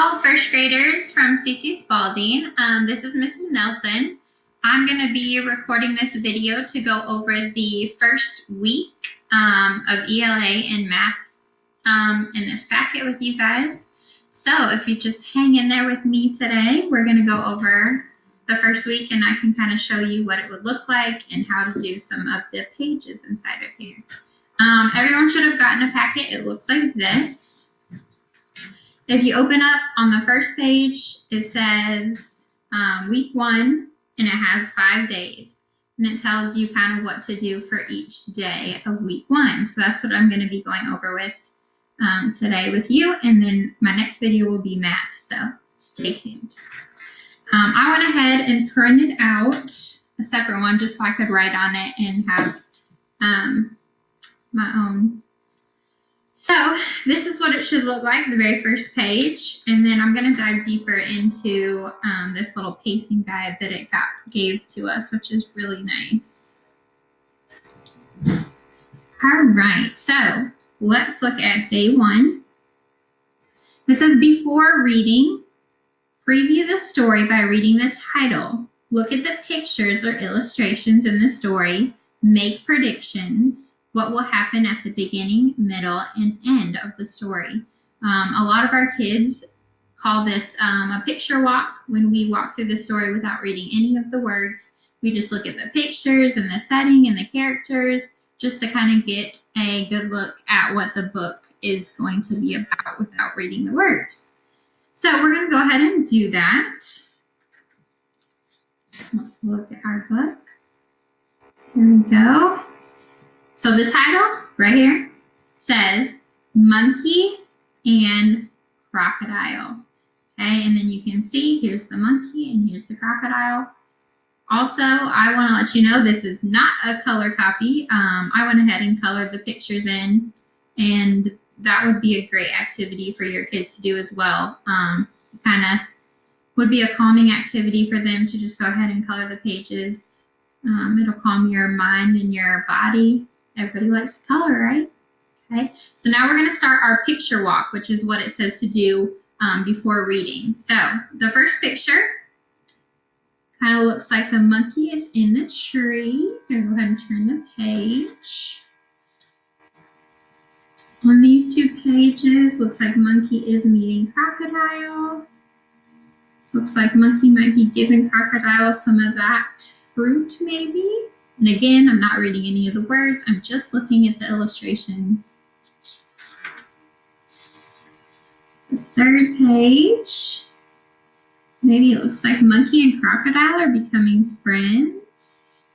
all first graders from CC Spaulding. This is Mrs. Nelson. I'm going to be recording this video to go over the first week of ELA in math in this packet with you guys. So if you just hang in there with me today, we're going to go over the first week and I can kind of show you what it would look like and how to do some of the pages inside of here. Everyone should have gotten a packet. It looks like this. If you open up on the first page, it says week 1 and it has 5 days. And it tells you kind of what to do for each day of week 1. So that's what I'm going to be going over with today with you. And then my next video will be math. So stay tuned. I went ahead and printed out a separate one just so I could write on it and have my own. So this is what it should look like, the very first page. And then I'm going to dive deeper into this little pacing guide that it gave to us, which is really nice. All right, so let's look at day 1. It says, before reading, preview the story by reading the title. Look at the pictures or illustrations in the story. Make predictions. What will happen at the beginning, middle, and end of the story. A lot of our kids call this a picture walk when we walk through the story without reading any of the words. We just look at the pictures and the setting and the characters just to kind of get a good look at what the book is going to be about without reading the words. So we're going to go ahead and do that. Let's look at our book. Here we go. So the title right here says Monkey and Crocodile. Okay, and then you can see here's the monkey and here's the crocodile. Also, I want to let you know this is not a color copy. I went ahead and colored the pictures in, and that would be a great activity for your kids to do as well. Kind of would be a calming activity for them to just go ahead and color the pages. It'll calm your mind and your body. Everybody likes to color, right? Okay, so now we're going to start our picture walk, which is what it says to do before reading. So the first picture kind of looks like the monkey is in the tree. I'm going to go ahead and turn the page. On these 2 pages, looks like monkey is meeting crocodile. Looks like monkey might be giving crocodile some of that fruit maybe. And again, I'm not reading any of the words. I'm just looking at the illustrations. The third page, maybe it looks like monkey and crocodile are becoming friends.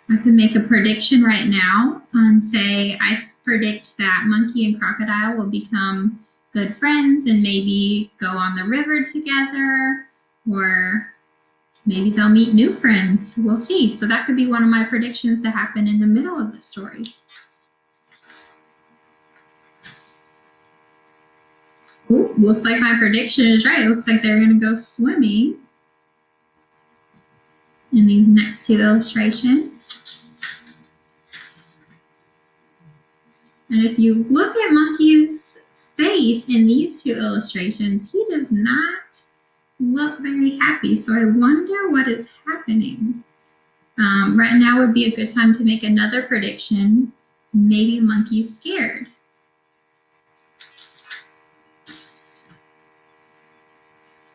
I could make a prediction right now and say I predict that monkey and crocodile will become good friends and maybe go on the river together, or maybe they'll meet new friends. We'll see. So that could be one of my predictions to happen in the middle of the story. Ooh, looks like my prediction is right. Looks like they're going to go swimming in these next 2 illustrations. And if you look at Monkey's face in these 2 illustrations, he does not look very happy, so I wonder what is happening. Right now would be a good time to make another prediction. Maybe monkey's scared.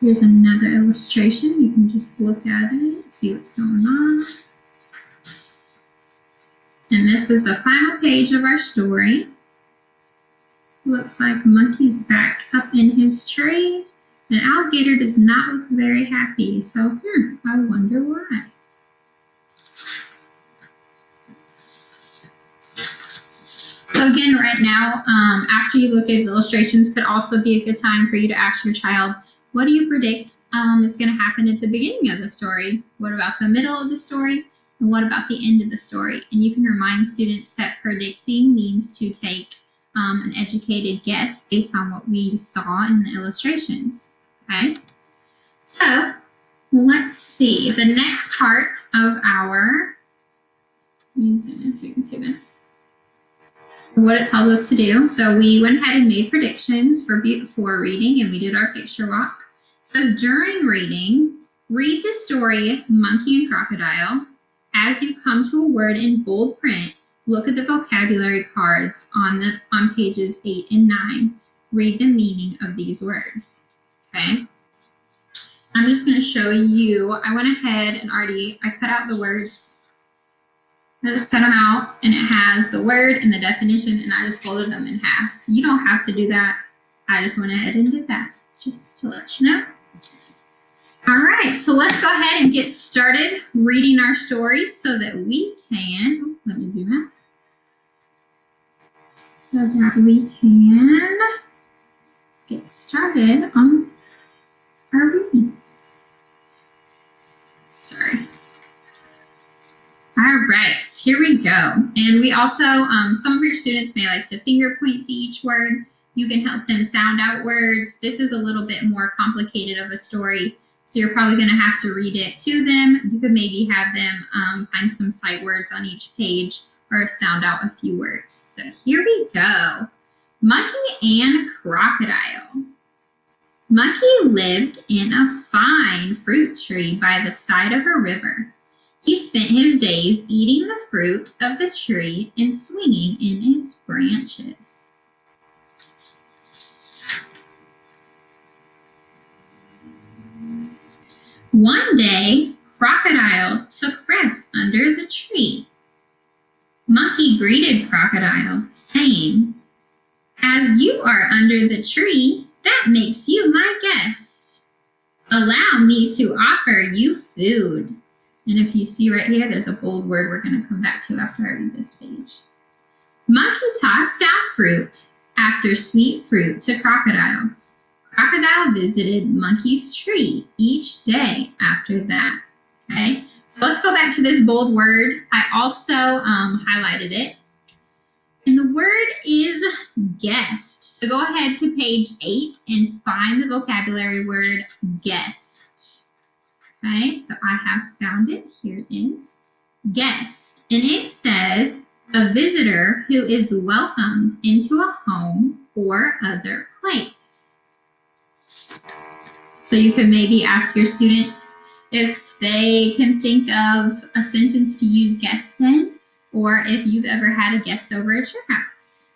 Here's another illustration. You can just look at it, see what's going on. And this is the final page of our story. Looks like monkey's back up in his tree. An alligator does not look very happy, so I wonder why. So again, right now, after you look at the illustrations, could also be a good time for you to ask your child, what do you predict is going to happen at the beginning of the story? What about the middle of the story? And what about the end of the story? And you can remind students that predicting means to take an educated guess based on what we saw in the illustrations. Okay, so let's see. The next part of our, let me zoom in so you can see this. what it tells us to do. So we went ahead and made predictions for reading, and we did our picture walk. It says during reading, read the story Monkey and Crocodile. As you come to a word in bold print, look at the vocabulary cards on pages 8 and 9. Read the meaning of these words. Okay. I'm just going to show you. I went ahead and I cut out the words. I just cut them out, and it has the word and the definition, and I just folded them in half. You don't have to do that. I just went ahead and did that, just to let you know. All right, so let's go ahead and get started reading our story so that we can, let me zoom out, so that we can get started on our reading. Sorry. All right, here we go. And we also, some of your students may like to finger point to each word. You can help them sound out words. This is a little bit more complicated of a story, so you're probably going to have to read it to them. You could maybe have them find some sight words on each page or sound out a few words. So here we go. Monkey and Crocodile. Monkey lived in a fine fruit tree by the side of a river. He spent his days eating the fruit of the tree and swinging in its branches. One day, Crocodile took rest under the tree. Monkey greeted Crocodile, saying, "As you are under the tree, that makes you my guest. Allow me to offer you food." And if you see right here, there's a bold word we're going to come back to after I read this page. Monkey tossed out fruit after sweet fruit to Crocodile. Crocodile visited Monkey's tree each day after that. Okay, so let's go back to this bold word. I also highlighted it. And the word is guest. So go ahead to page 8 and find the vocabulary word guest. Okay, so I have found it. Here it is. Guest. And it says a visitor who is welcomed into a home or other place. So you can maybe ask your students if they can think of a sentence to use guest in, or if you've ever had a guest over at your house.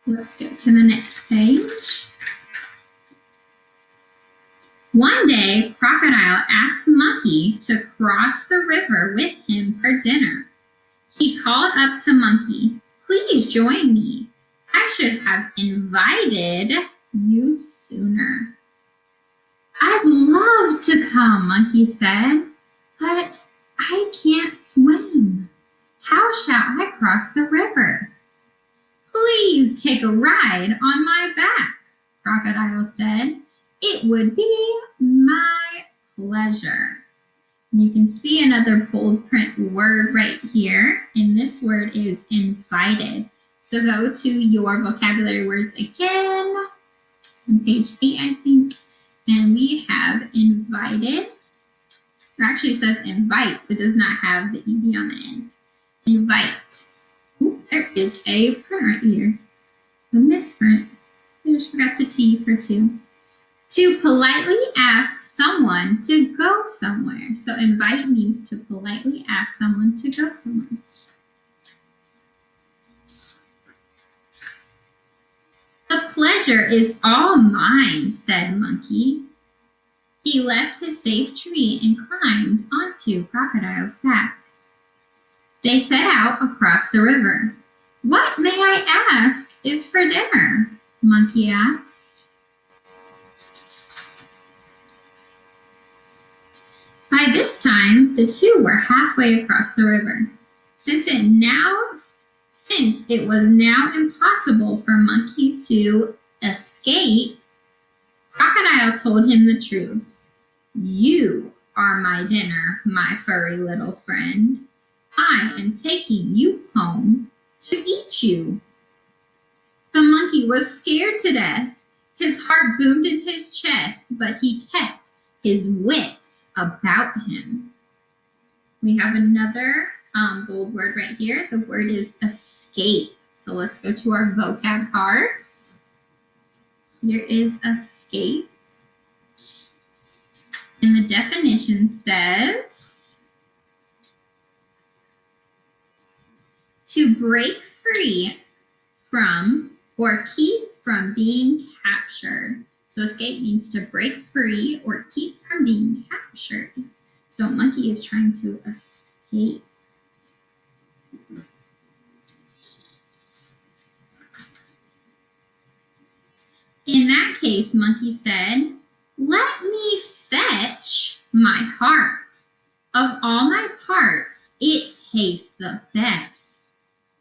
Let's go to the next page. One day, Crocodile asked Monkey to cross the river with him for dinner. He called up to Monkey, "Please join me. I should have invited you sooner." "I'd love to come," Monkey said, "but I can't swim. How shall I cross the river?" "Please take a ride on my back," Crocodile said. "It would be my pleasure." And you can see another bold print word right here, and this word is invited. So go to your vocabulary words again on page 8, I think, and we have invited. It actually says invite. It does not have the ed on the end. Invite. Ooh, there is a print right here. A misprint. I just forgot the T for two. To politely ask someone to go somewhere. So invite means to politely ask someone to go somewhere. "The pleasure is all mine," said Monkey. He left his safe tree and climbed onto Crocodile's back. They set out across the river. "What, may I ask, is for dinner?" Monkey asked. By this time, the two were halfway across the river. Since it was now impossible for Monkey to escape, Crocodile told him the truth. "You are my dinner, my furry little friend. I am taking you home to eat you." The monkey was scared to death. His heart boomed in his chest, but he kept his wits about him. We have another bold word right here. The word is escape. So let's go to our vocab cards. Here is escape. And the definition says to break free from or keep from being captured. So escape means to break free or keep from being captured. So monkey is trying to escape. In that case, monkey said, "Let me fetch my heart. Of all my parts, it tastes the best.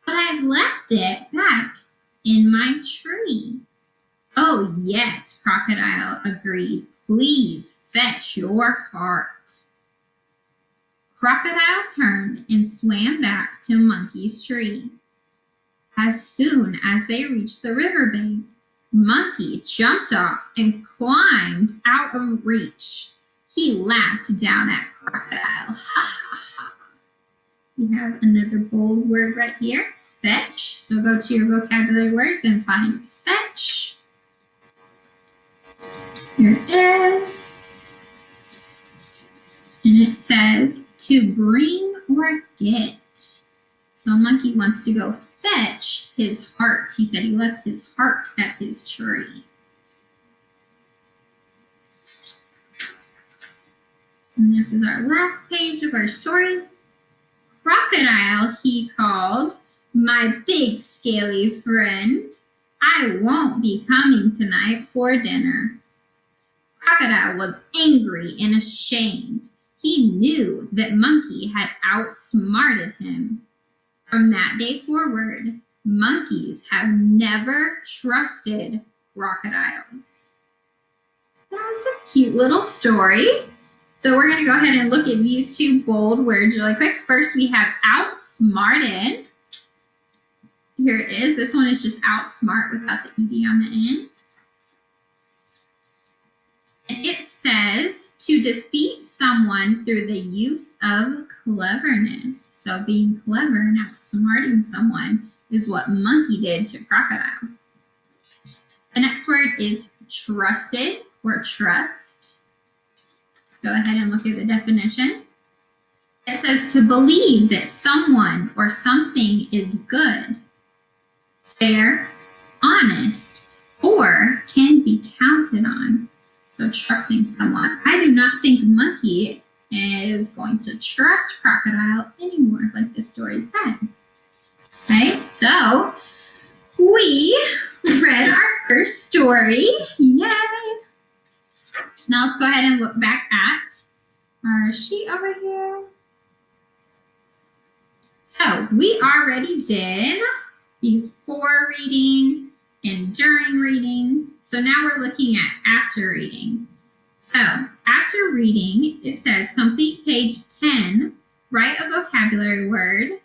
But I've left it back in my tree." "Oh, yes," Crocodile agreed. "Please fetch your heart." Crocodile turned and swam back to Monkey's tree. As soon as they reached the riverbank, Monkey jumped off and climbed out of reach. He laughed down at Crocodile. Ha ha ha. We have another bold word right here, fetch. So go to your vocabulary words and find fetch. Here it is. And it says to bring or get. So Monkey wants to go fetch his heart. He said he left his heart at his tree. And this is our last page of our story. Crocodile, he called, "My big scaly friend, I won't be coming tonight for dinner." Crocodile was angry and ashamed. He knew that Monkey had outsmarted him. From that day forward, monkeys have never trusted crocodiles. That's a cute little story. So we're going to go ahead and look at these two bold words really quick. First, we have outsmarted. Here it is. This one is just outsmart without the ED on the end. And it says to defeat someone through the use of cleverness. So being clever and outsmarting someone is what Monkey did to Crocodile. The next word is trusted or trust. Let's go ahead and look at the definition. It says to believe that someone or something is good, fair, honest, or can be counted on. So trusting someone. I do not think Monkey is going to trust Crocodile anymore, like the story said. Right, so we read our first story. Yay! Now let's go ahead and look back at our sheet over here. So we already did before reading and during reading. So now we're looking at after reading. So after reading, it says complete page 10, write a vocabulary word,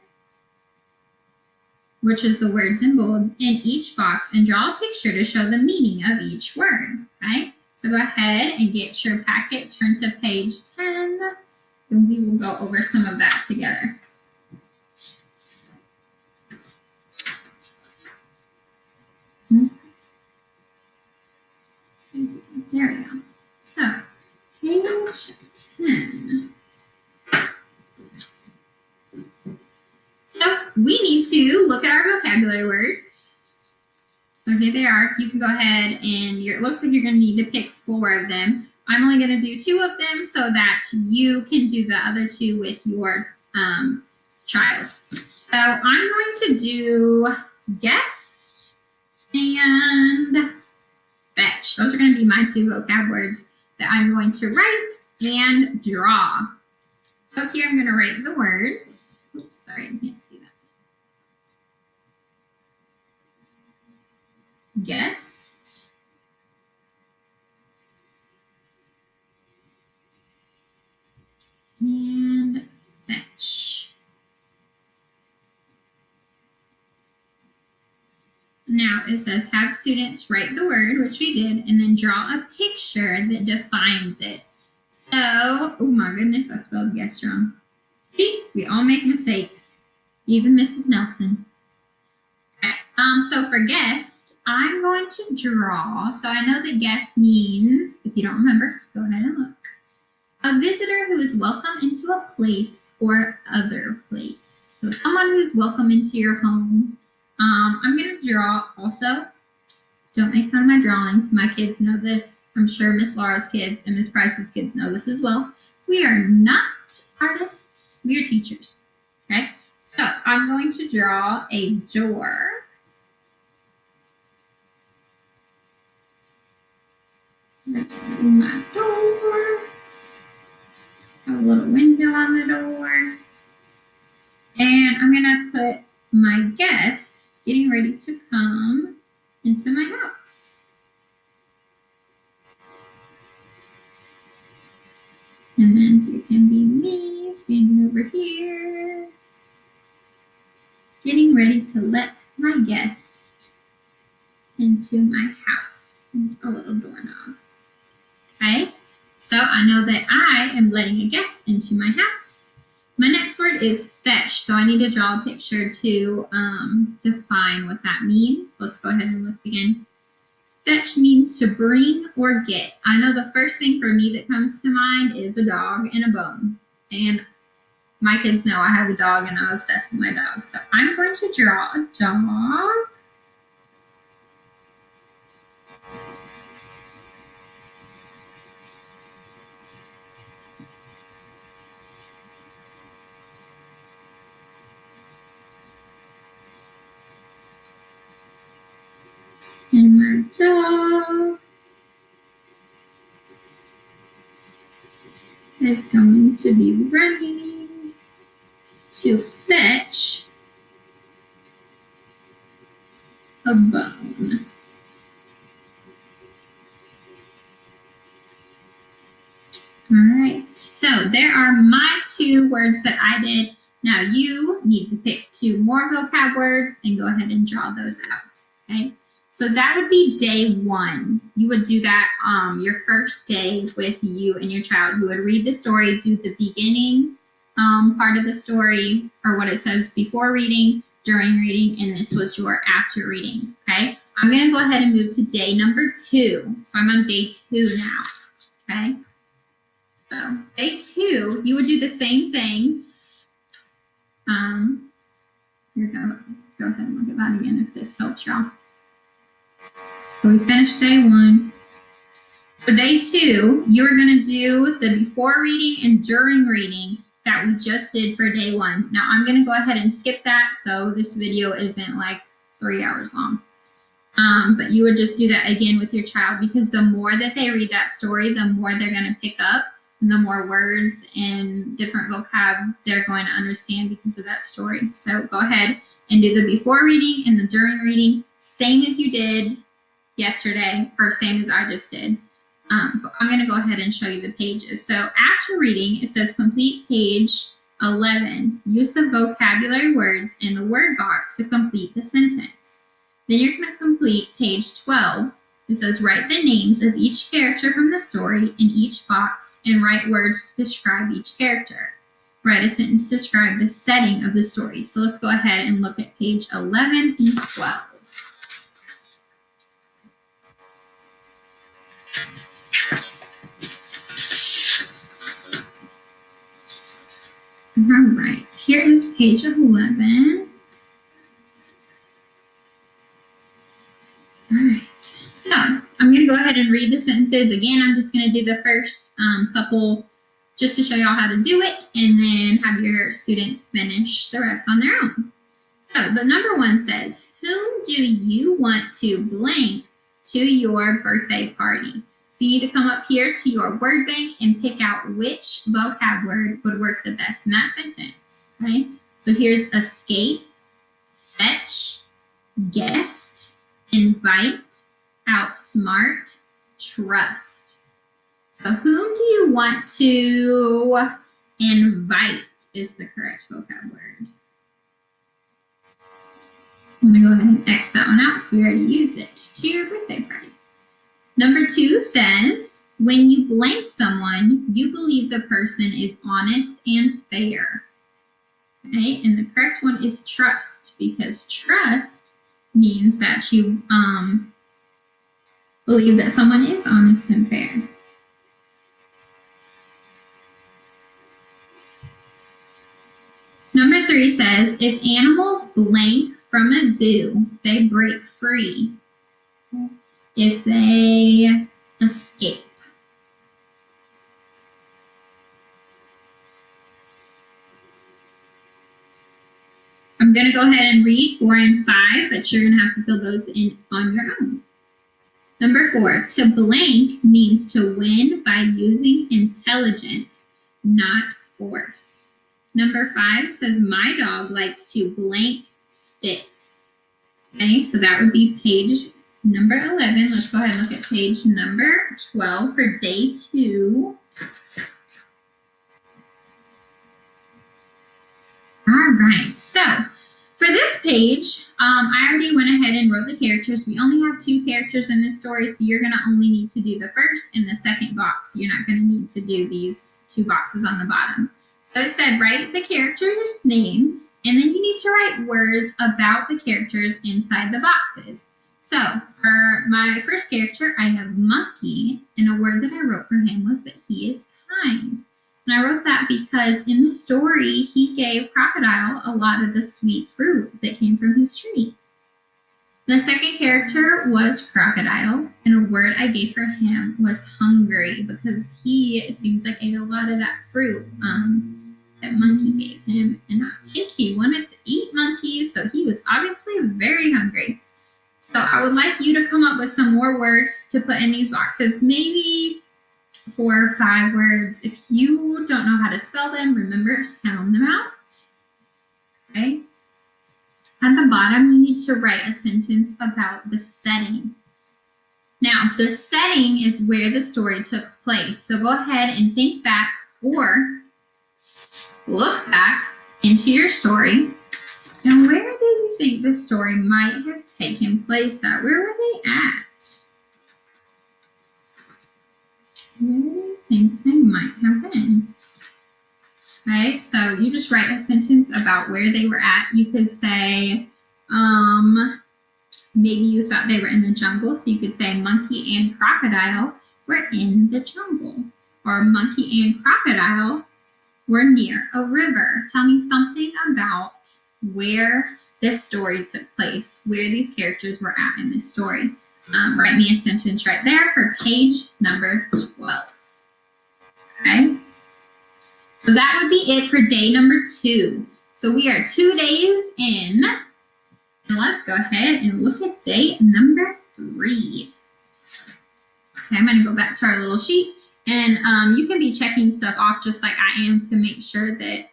which is the words in bold, in each box and draw a picture to show the meaning of each word, right? So go ahead and get your packet, turn to page 10, and we will go over some of that together. There we go. So, page 10. So, we need to look at our vocabulary words. So here they are. You can go ahead and it looks like you're going to need to pick 4 of them. I'm only going to do 2 of them so that you can do the other 2 with your child. So I'm going to do guest and fetch. Those are going to be my 2 vocab words that I'm going to write and draw. So here I'm going to write the words. Oops, sorry, I can't see that. Guest. And fetch. Now it says have students write the word, which we did, and then draw a picture that defines it. So, oh my goodness, I spelled guest wrong. See, we all make mistakes, even Mrs. Nelsen. Okay. So for guest, I'm going to draw. So I know that guest means, if you don't remember, go ahead and look. A visitor who is welcome into a place or other place. So someone who's welcome into your home. I'm going to draw also. Don't make fun of my drawings. My kids know this. I'm sure Miss Laura's kids and Miss Price's kids know this as well. We are not artists. We are teachers. Okay? So I'm going to draw a door. There's my door. A little window on the door. And I'm going to put my guest getting ready to come into my house. And then here can be me standing over here, getting ready to let my guest into my house. A little doorknob. Okay, so I know that I am letting a guest into my house. My next word is fetch, so I need to draw a picture to define what that means. Let's go ahead and look again. Fetch means to bring or get. I know the first thing for me that comes to mind is a dog and a bone. And my kids know I have a dog and I'm obsessed with my dog. So I'm going to draw a dog. And my dog is going to be running to fetch a bone. All right, so there are my 2 words that I did. Now you need to pick 2 more vocab words and go ahead and draw those out, okay? So that would be day 1. You would do that your first day with you and your child. You would read the story, do the beginning part of the story, or what it says before reading, during reading, and this was your after reading, okay? I'm gonna go ahead and move to day number 2. So I'm on day 2 now, okay? So day 2, you would do the same thing. Here, go ahead and look at that again if this helps y'all. So we finished day 1. So day 2, you're going to do the before reading and during reading that we just did for day 1. Now I'm going to go ahead and skip that so this video isn't like 3 hours long. But you would just do that again with your child, because the more that they read that story, the more they're going to pick up and the more words and different vocab they're going to understand because of that story. So go ahead and do the before reading and the during reading, same as you did yesterday, or same as I just did. But I'm going to go ahead and show you the pages. So after reading, it says complete page 11. Use the vocabulary words in the word box to complete the sentence. Then you're going to complete page 12. It says write the names of each character from the story in each box and write words to describe each character. Write a sentence to describe the setting of the story. So let's go ahead and look at page 11 and 12. All right, here is page 11. All right, so I'm going to go ahead and read the sentences. Again, I'm just going to do the first couple just to show y'all how to do it, and then have your students finish the rest on their own. So the number 1 says, whom do you want to blank to your birthday party? So you need to come up here to your word bank and pick out which vocab word would work the best in that sentence, right? So here's escape, fetch, guest, invite, outsmart, trust. So whom do you want to invite is the correct vocab word. I'm going to go ahead and X that one out because we already used it, to your birthday party. Number 2 says, when you blank someone, you believe the person is honest and fair. Okay, and the correct one is trust, because trust means that you believe that someone is honest and fair. Number 3 says, if animals blank from a zoo, they break free. If they escape. I'm going to go ahead and read 4 and 5, but you're going to have to fill those in on your own. Number 4, to blank means to win by using intelligence, not force. Number 5 says, my dog likes to blank sticks. Okay, so that would be page number 11. Let's go ahead and look at page number 12 for day 2. All right, so for this page, I already went ahead and wrote the characters. We only have 2 characters in this story, so you're gonna only need to do the first and the second box. You're not gonna need to do these 2 boxes on the bottom. So it said, write the characters' names, and then you need to write words about the characters inside the boxes. So for my first character, I have monkey, and a word that I wrote for him was that he is kind. And I wrote that because in the story, he gave Crocodile a lot of the sweet fruit that came from his tree. The second character was Crocodile, and a word I gave for him was hungry because he, it seems like, ate a lot of that fruit that Monkey gave him. And I think he wanted to eat monkeys, so he was obviously very hungry. So I would like you to come up with some more words to put in these boxes, maybe 4 or 5 words. If you don't know how to spell them, remember, sound them out. Okay. At the bottom, you need to write a sentence about the setting. Now, the setting is where the story took place. So go ahead and think back or look back into your story. And where do you think this story might have taken place at? Where were they at? Where do you think they might have been? Okay, so you just write a sentence about where they were at. You could say, maybe you thought they were in the jungle, so you could say monkey and crocodile were in the jungle. Or monkey and crocodile were near a river. Tell me something about where this story took place, where these characters were at in this story. Write me a sentence right there for page number 12. Okay. So that would be it for day number 2. So we are 2 days in. And let's go ahead and look at day number 3. Okay, I'm going to go back to our little sheet. And you can be checking stuff off just like I am to make sure that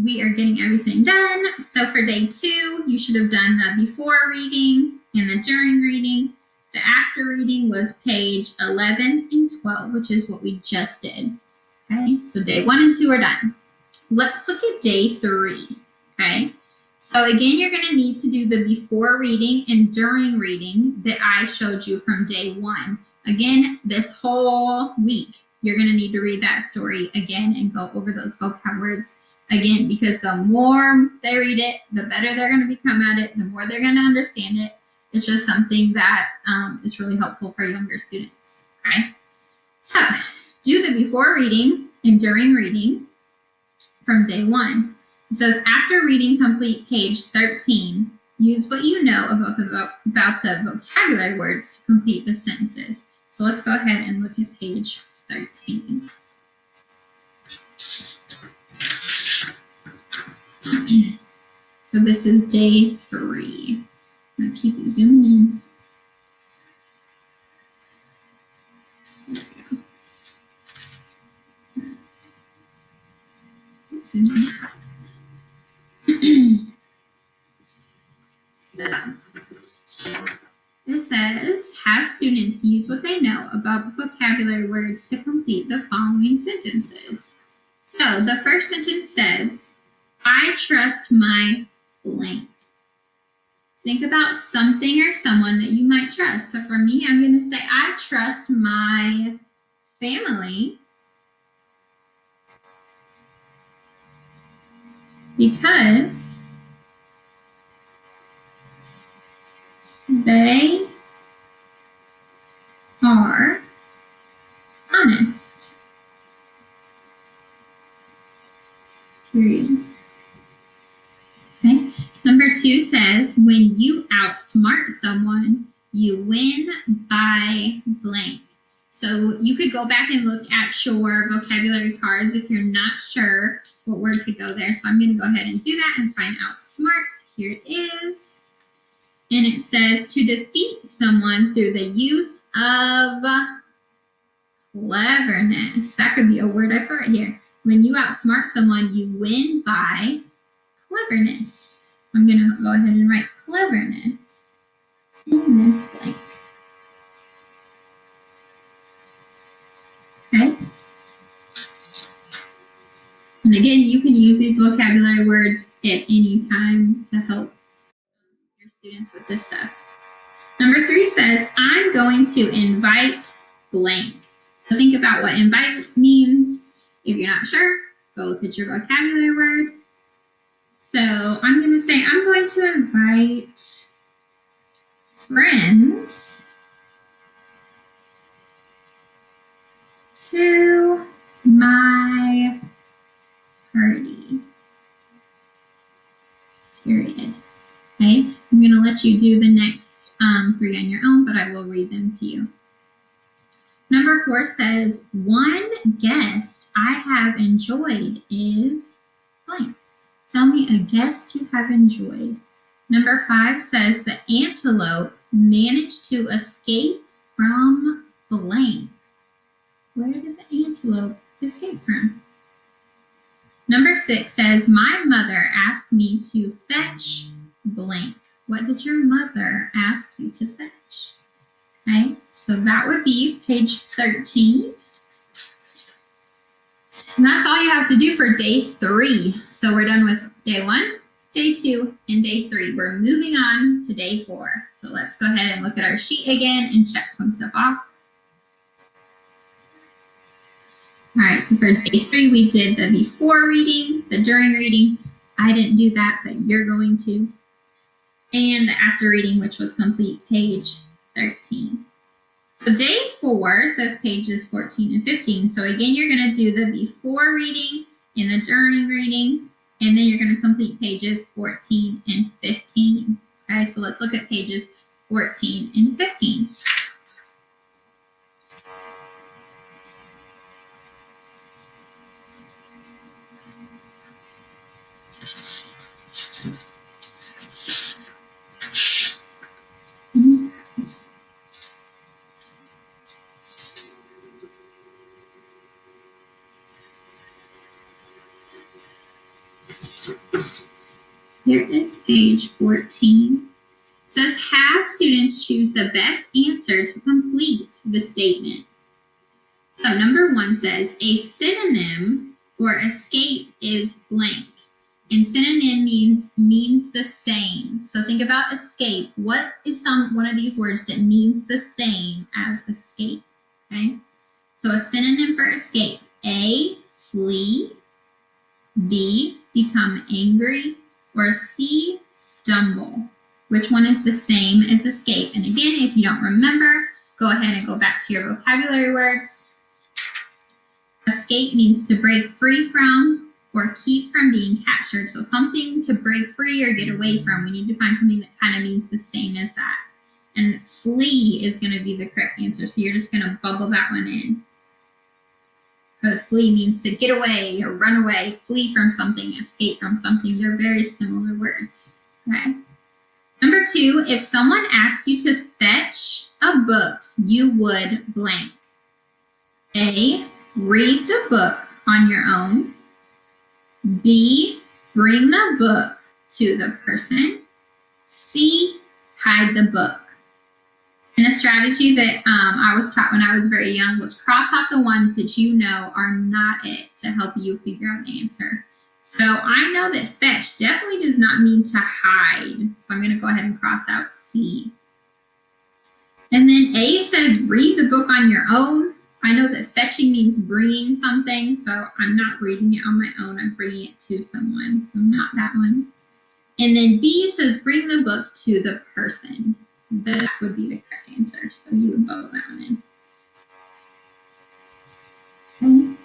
we are getting everything done. So for day 2, you should have done the before reading and the during reading. The after reading was page 11 and 12, which is what we just did. Okay, so day 1 and 2 are done. Let's look at day 3. Okay, so again, you're going to need to do the before reading and during reading that I showed you from day 1. Again, this whole week, you're going to need to read that story again and go over those vocab words again, because the more they read it, the better they're going to become at it, the more they're going to understand it. It's just something that is really helpful for younger students. Okay, so do the before reading and during reading from day 1. It says, after reading complete page 13, use what you know about the vocabulary words to complete the sentences. So let's go ahead and look at page 13. So this is day 3. I'm gonna keep it zooming in. There we go. Zoom in. So it says, have students use what they know about the vocabulary words to complete the following sentences. So the first sentence says, I trust my blank. Think about something or someone that you might trust. So for me, I'm going to say, I trust my family because They are honest. Period. Okay. Number 2 says, when you outsmart someone, you win by blank. So you could go back and look at your vocabulary cards if you're not sure what word could go there. So I'm going to go ahead and do that and find outsmart. Here it is. And it says to defeat someone through the use of cleverness. That could be a word I put right here. When you outsmart someone, you win by cleverness. So I'm going to go ahead and write cleverness in this blank. Okay. And again, you can use these vocabulary words at any time to help your students with this stuff. Number 3 says, I'm going to invite blank. So think about what invite means. If you're not sure, go look at your vocabulary word. So I'm going to say, I'm going to invite friends to my party. Period. Okay, I'm going to let you do the next 3 on your own, but I will read them to you. Number 4 says, one guest I have enjoyed is blank. Tell me a guest you have enjoyed. Number 5 says, the antelope managed to escape from blank. Where did the antelope escape from? Number 6 says, my mother asked me to fetch blank. What did your mother ask you to fetch? Okay, so that would be page 13. And that's all you have to do for day 3. So we're done with day 1, day 2, and day 3. We're moving on to day 4. So let's go ahead and look at our sheet again and check some stuff off. All right, so for day 3, we did the before reading, the during reading. I didn't do that, but you're going to. And the after reading, which was complete page 13. So day 4 says pages 14 and 15. So again, you're going to do the before reading and the during reading, and then you're going to complete pages 14 and 15. Okay, so let's look at pages 14 and 15. Here is page 14. It says, have students choose the best answer to complete the statement. So number 1 says, a synonym for escape is blank. And synonym means the same. So think about escape. What is one of these words that means the same as escape? Okay. So a synonym for escape: A, flee; B, become angry; or C, stumble. Which one is the same as escape? And again, if you don't remember, go ahead and go back to your vocabulary words. Escape means to break free from or keep from being captured. So something to break free or get away from. We need to find something that kind of means the same as that. And flee is going to be the correct answer. So you're just going to bubble that one in. Because flee means to get away or run away, flee from something, escape from something. They're very similar words. Okay. Number 2, if someone asked you to fetch a book, you would blank. A, read the book on your own. B, bring the book to the person. C, hide the book. And a strategy that I was taught when I was very young was cross out the ones that you know are not it to help you figure out the answer. So I know that fetch definitely does not mean to hide. So I'm going to go ahead and cross out C. And then A says read the book on your own. I know that fetching means bringing something, so I'm not reading it on my own. I'm bringing it to someone, so not that one. And then B says bring the book to the person. That would be the correct answer. So you would bubble that one in. Okay.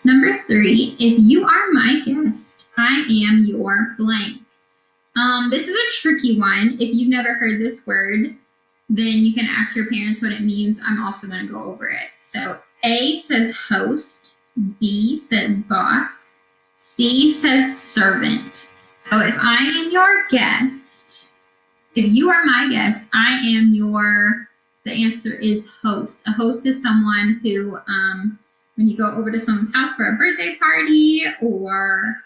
Number 3, if you are my guest, I am your blank. This is a tricky one. If you've never heard this word, then you can ask your parents what it means. I'm also going to go over it. So A says host, B says boss, C says servant. So if I am your guest, if you are my guest, I am the answer is host. A host is someone who, when you go over to someone's house for a birthday party or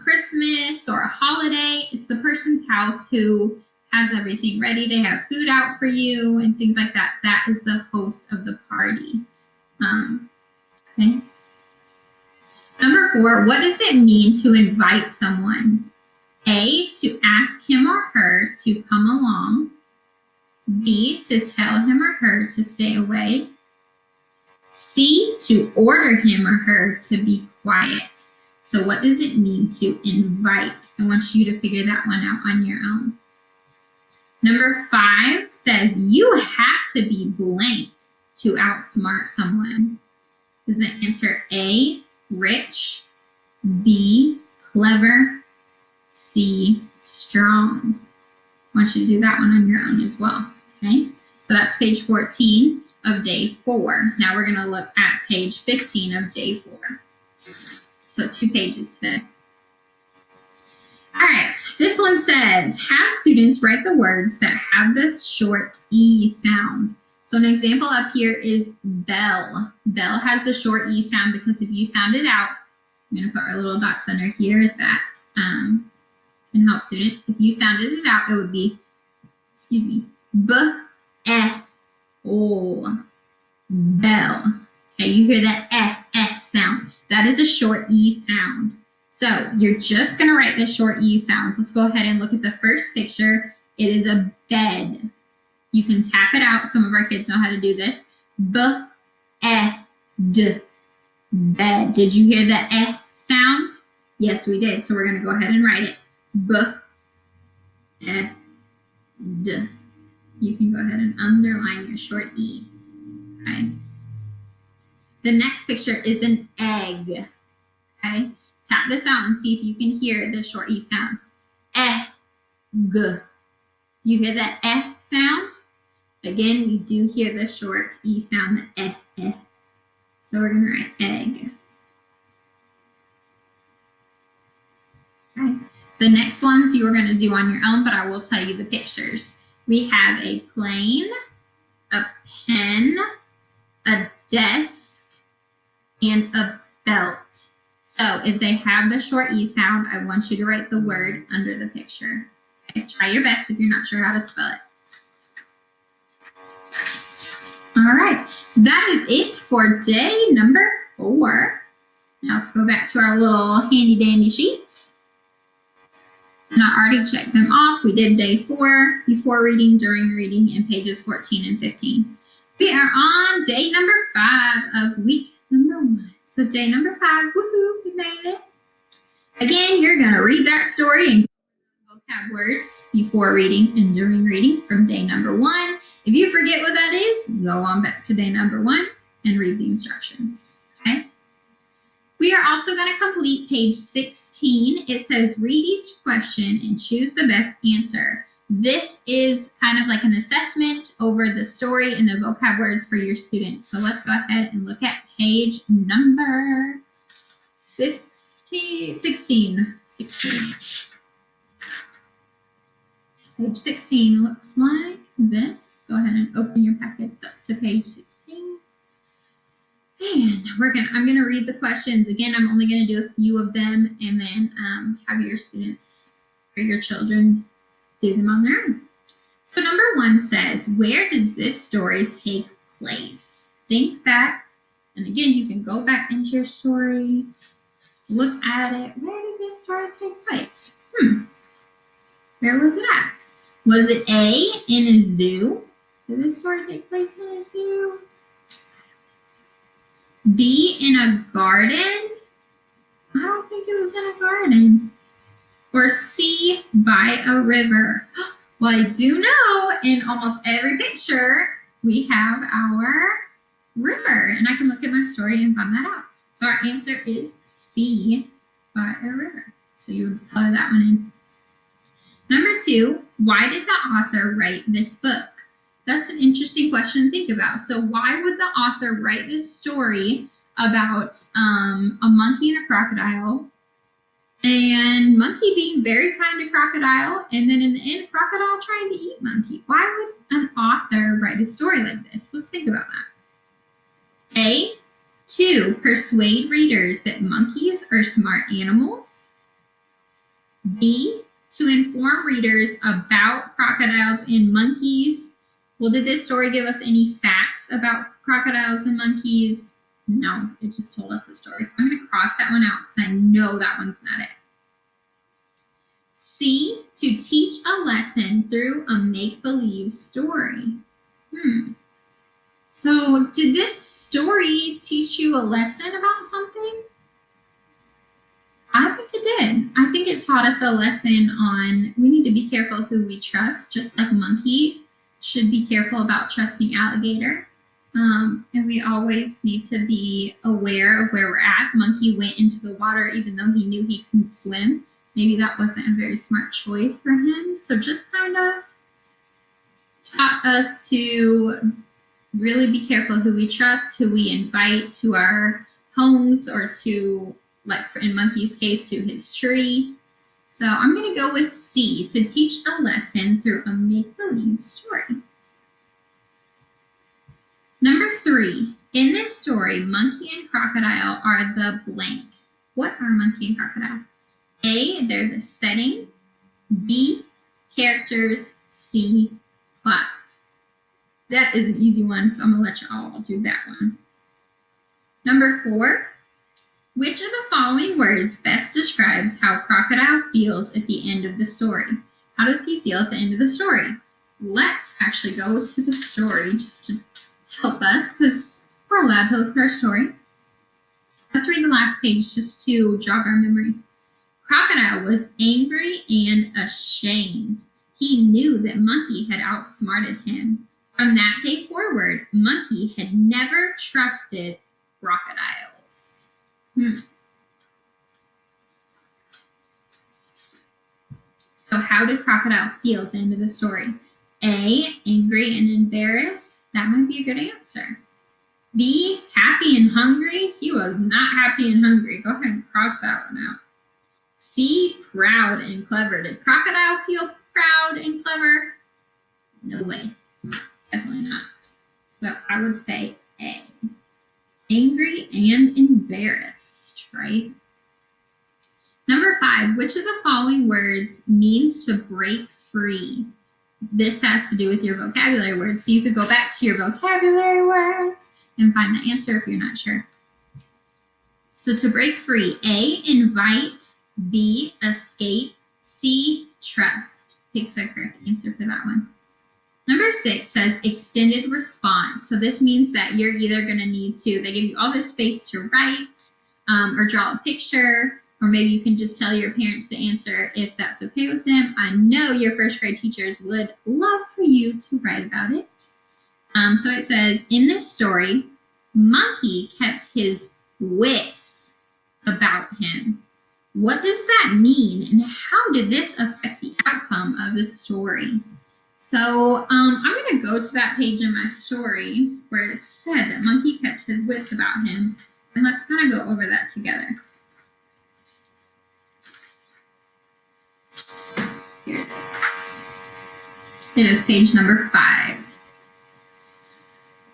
Christmas or a holiday, it's the person's house who has everything ready. They have food out for you and things like that. That is the host of the party. Okay. Number 4, what does it mean to invite someone? A, to ask him or her to come along. B, to tell him or her to stay away. C, to order him or her to be quiet. So what does it mean to invite? I want you to figure that one out on your own. Number 5 says you have to be blank to outsmart someone. Is the answer A, rich, B, clever, C, strong? I want you to do that one on your own as well. Okay, so that's page 14 of day 4. Now we're going to look at page 15 of day 4. So 2 pages today. All right, this one says, have students write the words that have the short E sound. So an example up here is bell. Bell has the short E sound because if you sound it out, I'm going to put our little dots under here that can help students. If you sounded it out, it would be, b-e-o, bell. Okay, you hear that sound. That is a short E sound. So you're just going to write the short E sounds. Let's go ahead and look at the first picture. It is a bed. You can tap it out. Some of our kids know how to do this. B-e-d, bed. Did you hear the eh sound? Yes, we did. So we're going to go ahead and write it. B-e-d. You can go ahead and underline your short E. Okay. The next picture is an egg. Okay. Tap this out and see if you can hear the short E sound. Egg. You hear that eh sound? Again, we do hear the short E sound, the eh. So we're going to write egg. Okay. The next ones you are going to do on your own, but I will tell you the pictures. We have a plane, a pen, a desk, and a belt. So if they have the short E sound, I want you to write the word under the picture. Okay, try your best if you're not sure how to spell it. All right, that is it for day number 4. Now let's go back to our little handy dandy sheets. And I already checked them off. We did day 4, before reading, during reading, and pages 14 and 15. We are on day number 5 of week number 1. So day number 5, woohoo, we made it. Again, you're going to read that story and vocab words before reading and during reading from day number 1. If you forget what that is, go on back to day number 1 and read the instructions. Okay. We are also going to complete page 16. It says read each question and choose the best answer. This is kind of like an assessment over the story and the vocab words for your students. So let's go ahead and look at page number 16. Page 16 looks like this. Go ahead and open your packets up to page 16. And I'm gonna read the questions. Again, I'm only gonna do a few of them and then have your students or your children do them on their own. So number 1 says, where does this story take place? Think back, and again, you can go back into your story, look at it. Where did this story take place? Where was it at? Was it A, in a zoo? Did this story take place in a zoo? B, in a garden? I don't think it was in a garden. Or C, by a river. Well, I do know in almost every picture we have our river, and I can look at my story and find that out. So our answer is C, by a river. So you would color that one in. Number 2, why did the author write this book? That's an interesting question to think about. So why would the author write this story about a monkey and a crocodile, and monkey being very kind to crocodile, and then in the end, crocodile trying to eat monkey? Why would an author write a story like this? Let's think about that. A, to persuade readers that monkeys are smart animals. B, to inform readers about crocodiles and monkeys. Well, did this story give us any facts about crocodiles and monkeys? No, it just told us the story. So I'm going to cross that one out because I know that one's not it. C, to teach a lesson through a make-believe story. So did this story teach you a lesson about something? I think it did. I think it taught us a lesson on we need to be careful who we trust, just like monkey should be careful about trusting alligator. And we always need to be aware of where we're at. Monkey went into the water even though he knew he couldn't swim. Maybe that wasn't a very smart choice for him. So just kind of taught us to really be careful who we trust, who we invite to our homes, or to, like in Monkey's case, to his tree. So I'm going to go with C, to teach a lesson through a make-believe story. Number 3, in this story, monkey and crocodile are the blank. What are monkey and crocodile? A, they're the setting. B, characters. C, plot. That is an easy one, so I'm going to let you all do that one. Number 4, which of the following words best describes how crocodile feels at the end of the story? How does he feel at the end of the story? Let's actually go to the story just to help us, because we're allowed to look at our story. Let's read the last page just to jog our memory. Crocodile was angry and ashamed. He knew that Monkey had outsmarted him. From that day forward, Monkey had never trusted crocodiles. So how did Crocodile feel at the end of the story? A, angry and embarrassed. That might be a good answer. B, happy and hungry. He was not happy and hungry. Go ahead and cross that one out. C, proud and clever. Did Crocodile feel proud and clever? No way. Definitely not. So I would say A. Angry and embarrassed, right? Number 5, which of the following words means to break free? This has to do with your vocabulary words. So you could go back to your vocabulary words and find the answer if you're not sure. So to break free, A, invite. B, escape. C, trust. Pick the correct answer for that one. Number 6 says extended response. So this means that you're either going to need to, they give you all this space to write or draw a picture, or maybe you can just tell your parents the answer if that's okay with them. I know your first grade teachers would love for you to write about it. So it says, in this story, Monkey kept his wits about him. What does that mean, and how did this affect the outcome of the story? So I'm going to go to that page in my story where it said that Monkey kept his wits about him, and let's kind of go over that together. Here it is. It is page number 5.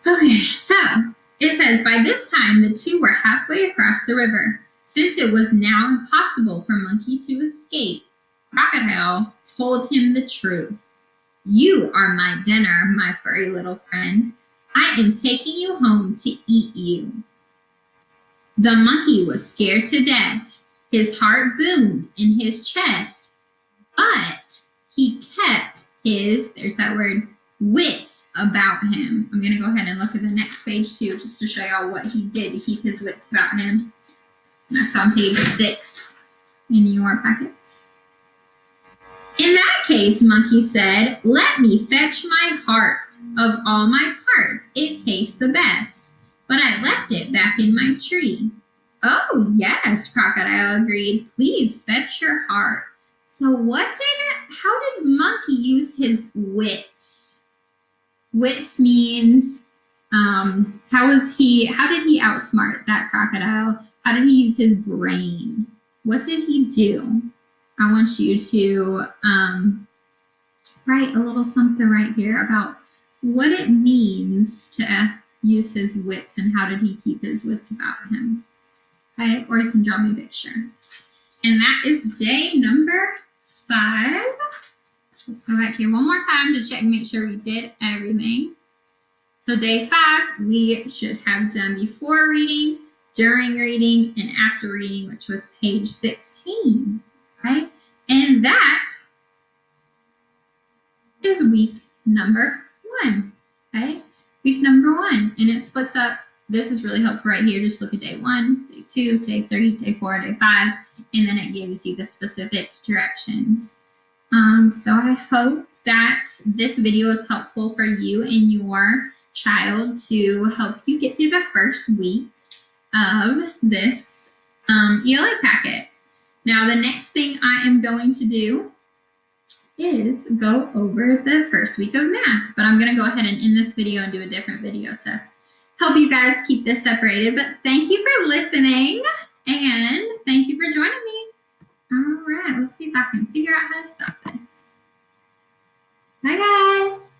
Okay, so it says, by this time the two were halfway across the river. Since it was now impossible for Monkey to escape, Crocodile told him the truth. You are my dinner, my furry little friend. I am taking you home to eat you. The monkey was scared to death. His heart boomed in his chest, but he kept his, there's that word, wits about him. I'm going to go ahead and look at the next page too, just to show y'all what he did to keep his wits about him. That's on page 6 in your packets. In that case, Monkey said, let me fetch my heart. Of all my parts, it tastes the best, but I left it back in my tree. Oh, yes, Crocodile agreed. Please fetch your heart. So how did Monkey use his wits? Wits means, how did he outsmart that crocodile? How did he use his brain? What did he do? I want you to write a little something right here about what it means to use his wits and how did he keep his wits about him. Okay, or you can draw me a picture. And that is day number 5. Let's go back here one more time to check and make sure we did everything. So day 5, we should have done before reading, during reading, and after reading, which was page 16. Okay, and that is week number 1. Okay, week number 1, and it splits up. This is really helpful right here. Just look at day 1, day 2, day 3, day 4, day 5, and then it gives you the specific directions. So I hope that this video is helpful for you and your child to help you get through the first week of this ELA packet. Now, the next thing I am going to do is go over the first week of math, but I'm going to go ahead and end this video and do a different video to help you guys keep this separated. But thank you for listening, and thank you for joining me. All right, let's see if I can figure out how to stop this. Bye, guys.